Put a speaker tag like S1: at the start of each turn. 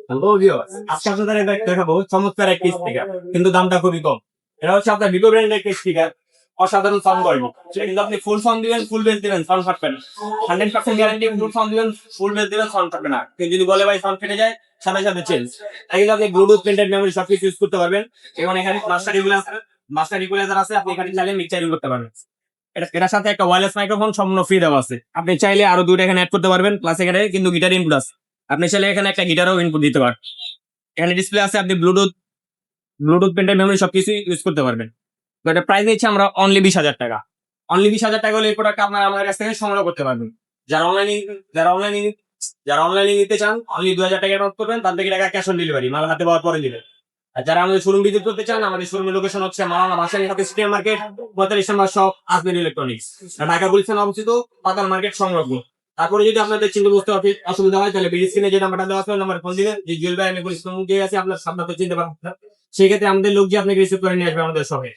S1: Hello viewers, আজকে আপনাদের দেখাবো চমৎকার একটি স্পিকার, কিন্তু দামটা খুবই কম। এটা হচ্ছে আপনার ভিভো ব্র্যান্ডের একটি স্পিকার, অসাধারণ সাউন্ড করবে। সেটা কিন্তু আপনি ফুল সাউন্ড দিবেন, ফুল বেস দিবেন, সাউন্ড ফাটবে না। 100% গ্যারান্টি, ফুল সাউন্ড দিবেন, ফুল বেস দিবেন, সাউন্ড ফাটবে না। কেউ যদি বলে ভাই সাউন্ড ফেটে যায়, সাথে সাথে চেঞ্জ। তাই কিন্তু আপনি ব্লুটুথ, পেনড্রাইভ, মেমরি সবকিছু ইউজ করতে পারবেন। এবং এখানে মাস্টার ইকুয়ালাইজার আছে, আপনি এখানে চাইলে মিক্সার ইউজ করতে পারবেন। এটার সাথে একটা ওয়্যারলেস মাইক্রোফোন সম্পূর্ণ ফ্রি দেওয়া আছে। আপনি চাইলে আরো দুটো এখানে অ্যাড করতে পারবেন, প্লাস এখানে কিন্তু গিটার ইনপুট আছে। আপনি চাইলে এখানে একটা গিটারও ইনপুট দিতে পারেন। এখানে ডিসপ্লে আছে, আপনি ব্লুটুথ পেনড্রাইভ মেমরি সবকিছু ইউজ করতে পারবেন। তো এটা প্রাইস নিচ্ছে আমরা অনলি 20,000 টাকা। অনলি 20,000 টাকা হলে এই প্রোডাক্ট আপনারা আমাদের কাছ থেকে সংগ্রহ করতে পারবেন। যারা অনলাইনে যারা অনলাইনে যারা অনলাইনে নিতে চান, অনলি 2,000 টাকা অ্যামাউন্ট করবেন, তার থেকে টাকা ক্যাশ অন ডেলিভারি, মাল হাতে পাওয়ার পরে দিবেন। আর যারা আমাদের শোরুম ভিজিট করতে চান, আমাদের শোরুমের লোকেশন হচ্ছে মাওলানা ভাসানী হাফিজ স্টেডিয়াম মার্কেট, 45 নম্বর শপ, আজমের ইলেকট্রনিক্স, ঢাকা গুলশান অবস্থিত, পাতাল মার্কেট সংলগ্ন। তারপরে যদি আপনাদের চিনতে বুঝতে অসুবিধা হয়, তাহলে বিডি স্ক্রিনে যে নাম্বারটা দেওয়া আছে ওই নাম্বারে ফোন দিবেন, যে জুয়েল ভাই আমি গুলিস্তান আছে আপনার সামনে চিনতে পারবেন। সেই ক্ষেত্রে আমাদের লোক যে আপনাকে রিসিভ করে নিয়ে আসবে আমাদের শপে।